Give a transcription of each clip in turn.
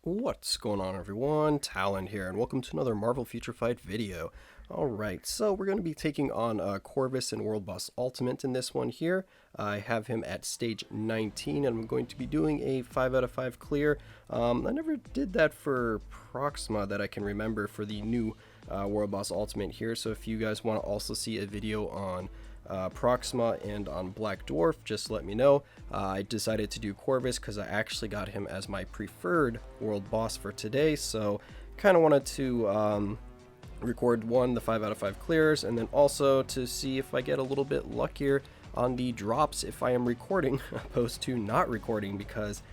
What's going on, everyone? Talen here, and welcome to another Marvel Future Fight video. Alright, so we're going to be taking on Corvus and World Boss Ultimate in this one here. I have him at stage 19, and I'm going to be doing a 5 out of 5 clear. I never did that for Proxima that I can remember for the new World Boss Ultimate here, so if you guys want to also see a video on Proxima and on Black Dwarf, just let me know. I decided to do Corvus because I actually got him as my preferred world boss for today, so kind of wanted to record the 5 out of 5 clears, and then also to see if I get a little bit luckier on the drops if I am recording opposed to not recording, because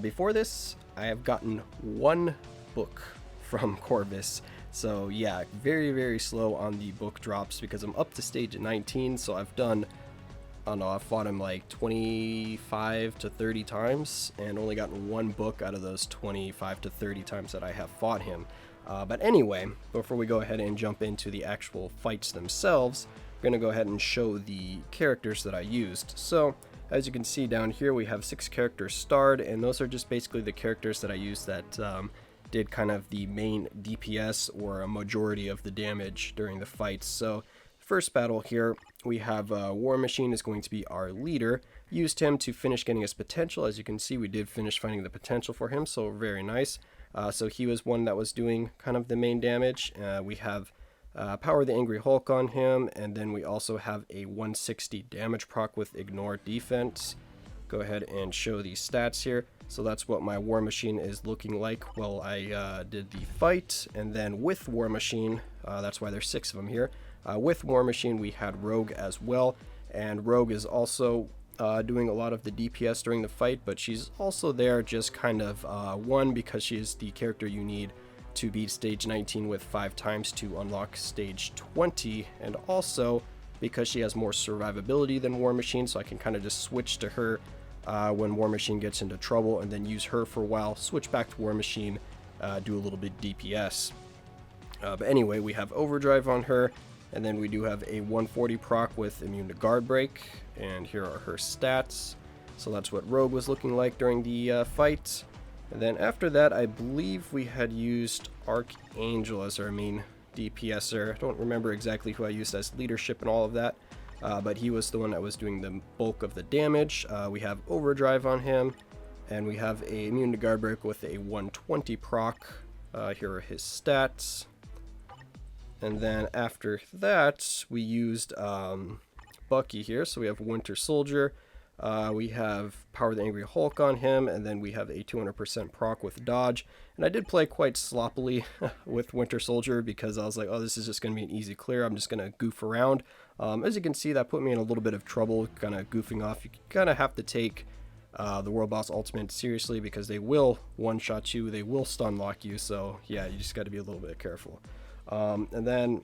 before this I have gotten one book from Corvus. So yeah, very slow on the book drops because I'm up to stage 19, so I've done, I don't know, I've fought him like 25 to 30 times and only gotten one book out of those 25 to 30 times that I have fought him. But anyway, before we go ahead and jump into the actual fights themselves, we're going to go ahead and show the characters that I used. So as you can see down here, we have 6 characters starred, and those are just basically the characters that I used that did kind of the main DPS or a majority of the damage during the fights. So first battle here, we have War Machine is going to be our leader. Used him to finish getting his potential. As you can see, we did finish finding the potential for him, so very nice. So he was one that was doing kind of the main damage. We have Power the Angry Hulk on him, and then we also have a 160 damage proc with Ignore Defense. Go ahead and show these stats here. So that's what my War Machine is looking like while I did the fight. And then with War Machine, that's why there's 6 of them here. With War Machine, we had Rogue as well. And Rogue is also doing a lot of the DPS during the fight, but she's also there just kind of, one, because she is the character you need to beat stage 19 with 5 times to unlock stage 20. And also because she has more survivability than War Machine, so I can kind of just switch to her when War Machine gets into trouble, and then use her for a while, switch back to War Machine, do a little bit DPS. But anyway, we have Overdrive on her, and then we do have a 140 proc with Immune to Guard Break, and here are her stats. So that's what Rogue was looking like during the fight. And then after that, I believe we had used Archangel as our main DPSer. I don't remember exactly who I used as leadership and all of that. But he was the one that was doing the bulk of the damage. We have Overdrive on him, and we have a Immune to Guard Break with a 120 proc. Here are his stats. And then after that, we used Bucky here. So we have Winter Soldier. We have Power the Angry Hulk on him, and then we have a 200% proc with Dodge. And I did play quite sloppily with Winter Soldier because I was like, oh, this is just going to be an easy clear. I'm just going to goof around. As you can see, that put me in a little bit of trouble, kind of goofing off. You kind of have to take the World Boss Ultimate seriously because they will one-shot you, they will stun lock you, so yeah, you just got to be a little bit careful. And then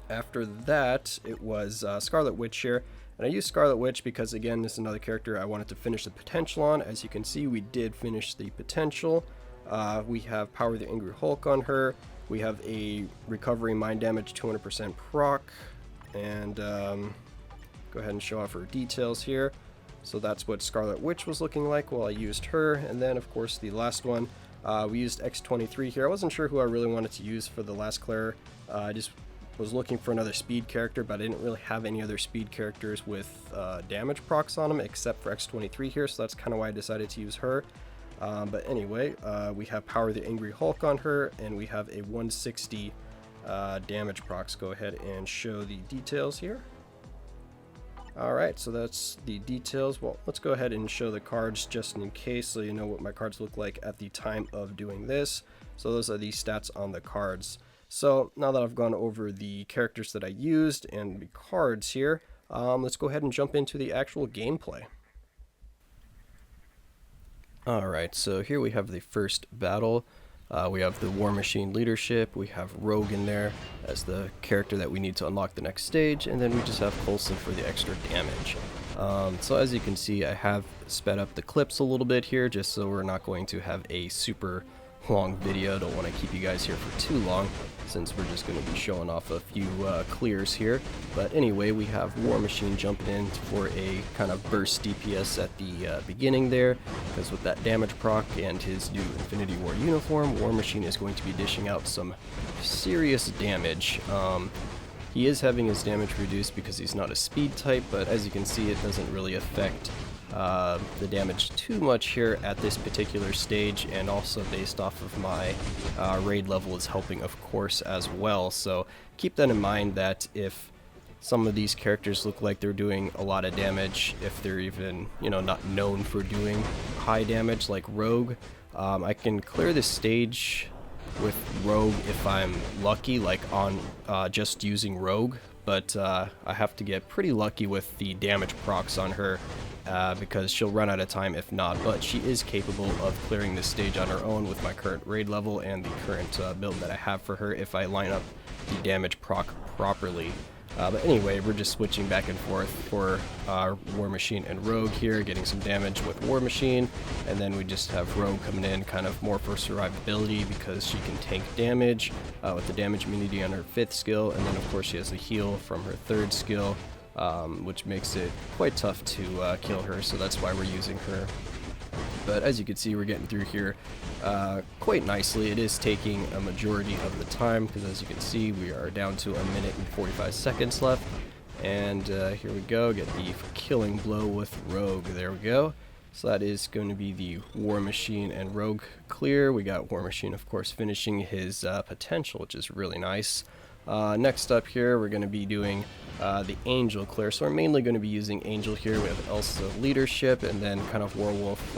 after that, it was Scarlet Witch here. And I used Scarlet Witch because, again, this is another character I wanted to finish the potential on. As you can see, we did finish the potential. We have Power the Angry Hulk on her. We have a Recovery Mind Damage 200% proc. And go ahead and show off her details here. So that's what Scarlet Witch was looking like while I used her. And then, of course, the last one, we used X23 here. I wasn't sure who I really wanted to use for the last clear. I just was looking for another speed character, but I didn't really have any other speed characters with damage procs on them except for X23 here, so that's kind of why I decided to use her. But anyway, we have Power the Angry Hulk on her, and we have a 160 damage procs. Go ahead and show the details here. Alright, so that's the details. Well, let's go ahead and show the cards just in case so you know what my cards look like at the time of doing this. So those are the stats on the cards. So now that I've gone over the characters that I used and the cards here, let's go ahead and jump into the actual gameplay. Alright, so here we have the first battle. We have the War Machine leadership, we have Rogue in there as the character that we need to unlock the next stage, and then we just have Coulson for the extra damage. So as you can see, I have sped up the clips a little bit here just so we're not going to have a super long video. Don't want to keep you guys here for too long, since we're just going to be showing off a few clears here. But anyway, we have War Machine jumping in for a kind of burst DPS at the beginning there, because with that damage proc and his new Infinity War uniform, War Machine is going to be dishing out some serious damage. He is having his damage reduced because he's not a speed type, but as you can see, it doesn't really affect the damage too much here at this particular stage, and also based off of my raid level is helping, of course, as well. So keep that in mind, that if some of these characters look like they're doing a lot of damage, if they're even, you know, not known for doing high damage like Rogue, I can clear this stage with Rogue if I'm lucky, like on just using Rogue, but I have to get pretty lucky with the damage procs on her, because she'll run out of time if not. But she is capable of clearing this stage on her own with my current raid level and the current build that I have for her if I line up the damage proc properly. But anyway, we're just switching back and forth for War Machine and Rogue here, getting some damage with War Machine, and then we just have Rogue coming in kind of more for survivability because she can tank damage with the damage immunity on her 5th skill, and then of course she has the heal from her 3rd skill, which makes it quite tough to kill her, so that's why we're using her. But as you can see, we're getting through here quite nicely. It is taking a majority of the time, because as you can see, we are down to 1 minute and 45 seconds left. And here we go, get the killing blow with Rogue. There we go. So that is going to be the War Machine and Rogue clear. We got War Machine, of course, finishing his potential, which is really nice. Next up here, we're going to be doing the Angel clear. So we're mainly going to be using Angel here. We have Elsa leadership, and then kind of Werewolf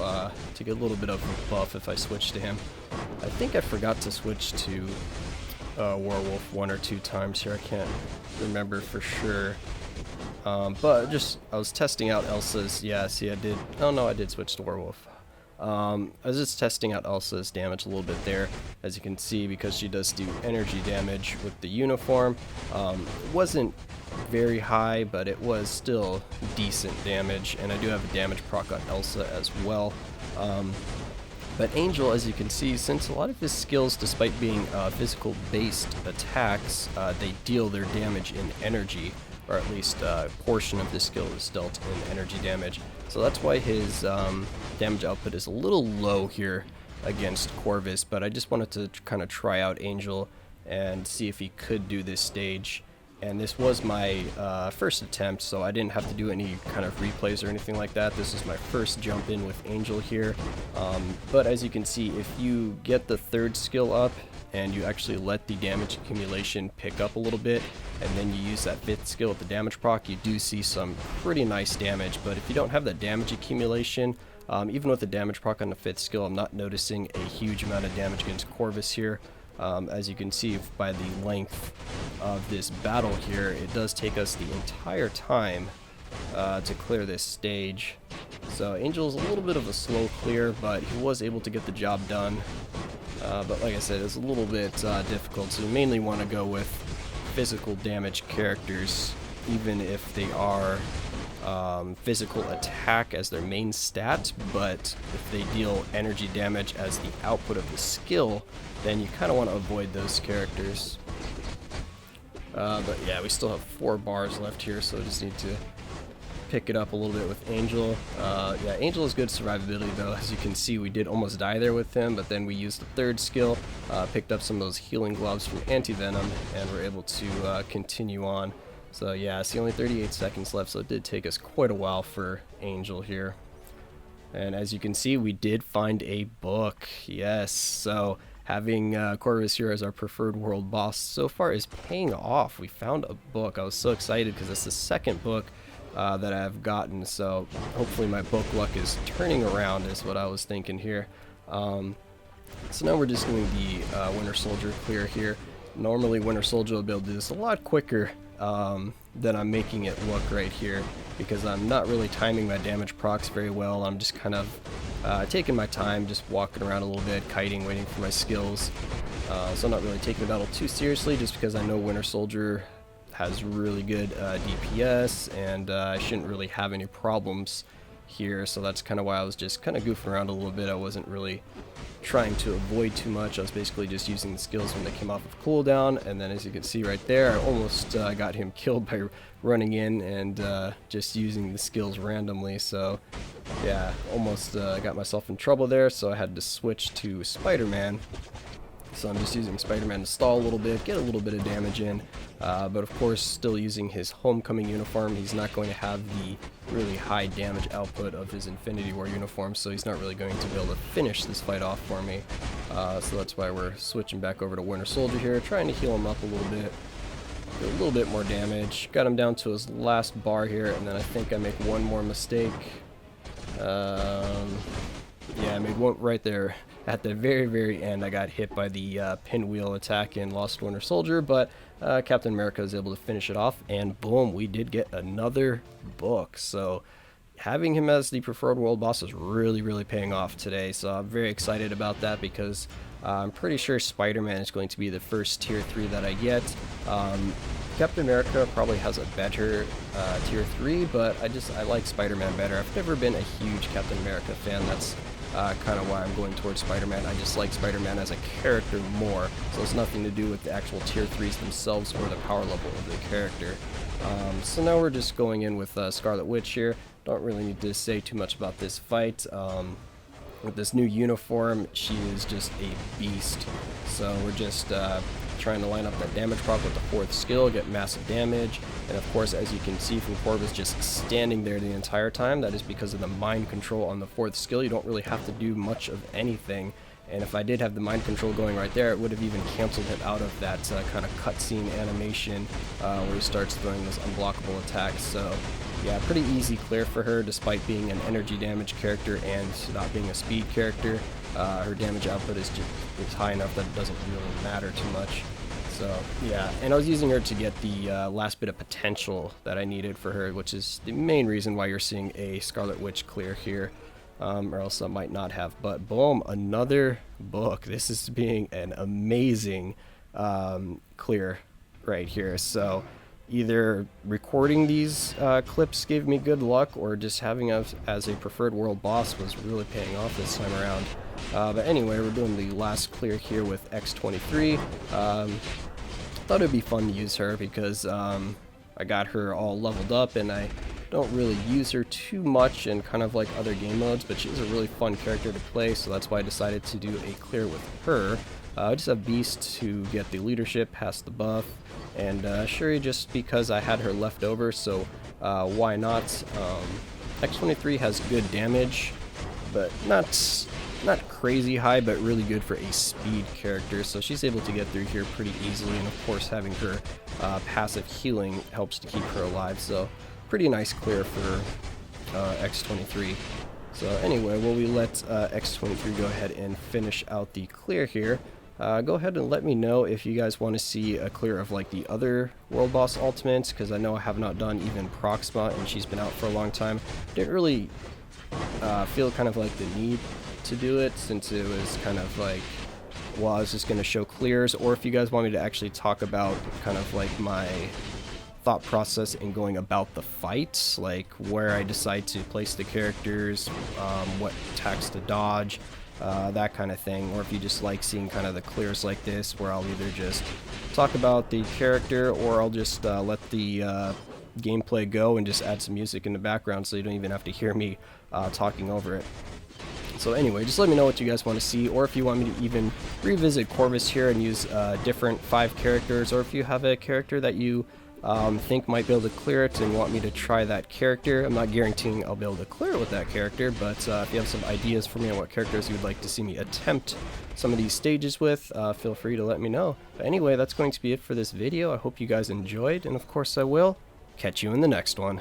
to get a little bit of a buff if I switch to him. I think I forgot to switch to Werewolf 1 or 2 times here. I can't remember for sure. But just, I was testing out Elsa's, yeah, see I did, oh no, I did switch to Werewolf. I was just testing out Elsa's damage a little bit there, as you can see, because she does do energy damage with the uniform. It wasn't very high, but it was still decent damage, and I do have a damage proc on Elsa as well. But Angel, as you can see, since a lot of his skills, despite being physical based attacks, they deal their damage in energy, or at least a portion of this skill is dealt in energy damage. So that's why his damage output is a little low here against Corvus, but I just wanted to kind of try out Angel and see if he could do this stage. And this was my first attempt, so I didn't have to do any kind of replays or anything like that. This is my first jump in with Angel here. But as you can see, if you get the 3rd skill up and you actually let the damage accumulation pick up a little bit, and then you use that 5th skill with the damage proc, you do see some pretty nice damage. But if you don't have that damage accumulation, even with the damage proc on the 5th skill, I'm not noticing a huge amount of damage against Corvus here. As you can see by the length of this battle here, it does take us the entire time to clear this stage. So Angel's a little bit of a slow clear, but he was able to get the job done. But like I said, it's a little bit difficult, so you mainly want to go with physical damage characters, even if they are physical attack as their main stat, but if they deal energy damage as the output of the skill, then you kind of want to avoid those characters. But yeah, we still have 4 bars left here, so I just need to pick it up a little bit with Angel. Yeah, Angel is good survivability though. As you can see, we did almost die there with him, but then we used the 3rd skill, picked up some of those healing gloves from Anti-Venom, and we're able to continue on. So yeah, see, only 38 seconds left, so it did take us quite a while for Angel here. And as you can see, we did find a book. Yes, so having Corvus here as our preferred world boss so far is paying off. We found a book. I was so excited because it's the 2nd book that I've gotten, so hopefully my book luck is turning around is what I was thinking here. So now we're just doing the Winter Soldier clear here. Normally Winter Soldier will be able to do this a lot quicker than I'm making it look right here, because I'm not really timing my damage procs very well. I'm just kind of taking my time, just walking around a little bit, kiting, waiting for my skills. So I'm not really taking the battle too seriously, just because I know Winter Soldier has really good DPS, and I shouldn't really have any problems here, so that's kind of why I was just kind of goofing around a little bit. I wasn't really trying to avoid too much. I was basically just using the skills when they came off of cooldown, and then as you can see right there, I almost got him killed by running in and just using the skills randomly. So yeah, almost got myself in trouble there, so I had to switch to Spider-Man. So I'm just using Spider-Man to stall a little bit, get a little bit of damage in, but of course still using his Homecoming uniform. He's not going to have the really high damage output of his Infinity War uniform, so he's not really going to be able to finish this fight off for me. So that's why we're switching back over to Winter Soldier here, trying to heal him up a little bit, do a little bit more damage. Got him down to his last bar here, and then I think I make one more mistake. Yeah, I made one right there. At the very end, I got hit by the pinwheel attack and lost Winter Soldier, but Captain America was able to finish it off, and boom, we did get another book. So having him as the preferred world boss is really paying off today, so I'm very excited about that because I'm pretty sure Spider-Man is going to be the first tier 3 that I get. Captain America probably has a better tier 3, but I like Spider-Man better. I've never been a huge Captain America fan. That's kind of why I'm going towards Spider-Man. I just like Spider-Man as a character more, so it's nothing to do with the actual tier 3s themselves or the power level of the character. So now we're just going in with Scarlet Witch here. Don't really need to say too much about this fight. With this new uniform, she is just a beast. So we're just trying to line up that damage proc with the 4th skill, get massive damage, and of course, as you can see from Corvus just standing there the entire time, that is because of the mind control on the 4th skill. You don't really have to do much of anything, and if I did have the mind control going right there, it would have even canceled him out of that kind of cutscene animation where he starts throwing those unblockable attacks. So yeah, pretty easy clear for her despite being an energy damage character and not being a speed character. Her damage output is high enough that it doesn't really matter too much. So yeah, and I was using her to get the last bit of potential that I needed for her, which is the main reason why you're seeing a Scarlet Witch clear here, or else I might not have. But boom, another book. This is being an amazing clear right here. So either recording these clips gave me good luck, or just having us as a preferred world boss was really paying off this time around. But anyway, we're doing the last clear here with X-23. Thought it'd be fun to use her because I got her all leveled up, and I don't really use her too much in kind of like other game modes, but she's a really fun character to play, so that's why I decided to do a clear with her. I just have Beast to get the leadership past the buff, and Shuri just because I had her left over, so why not? X-23 has good damage, but not crazy high, but really good for a speed character, so she's able to get through here pretty easily, and of course having her passive healing helps to keep her alive, so pretty nice clear for X-23. So anyway, while we let X-23 go ahead and finish out the clear here, go ahead and let me know if you guys want to see a clear of like the other world boss ultimates, because I know I have not done even Proxima, and she's been out for a long time. Didn't really feel kind of like the need to do it, since it was kind of like, well, I was just going to show clears, or if you guys want me to actually talk about kind of like my thought process in going about the fights, like where I decide to place the characters, what attacks to dodge, that kind of thing, or if you just like seeing kind of the clears like this where I'll either just talk about the character, or I'll just let the gameplay go and just add some music in the background so you don't even have to hear me talking over it. So anyway, just let me know what you guys want to see, or if you want me to even revisit Corvus here and use different 5 characters, or if you have a character that you think might be able to clear it and want me to try that character. I'm not guaranteeing I'll be able to clear it with that character, but if you have some ideas for me on what characters you would like to see me attempt some of these stages with, feel free to let me know. But anyway, that's going to be it for this video. I hope you guys enjoyed, and of course I will catch you in the next one.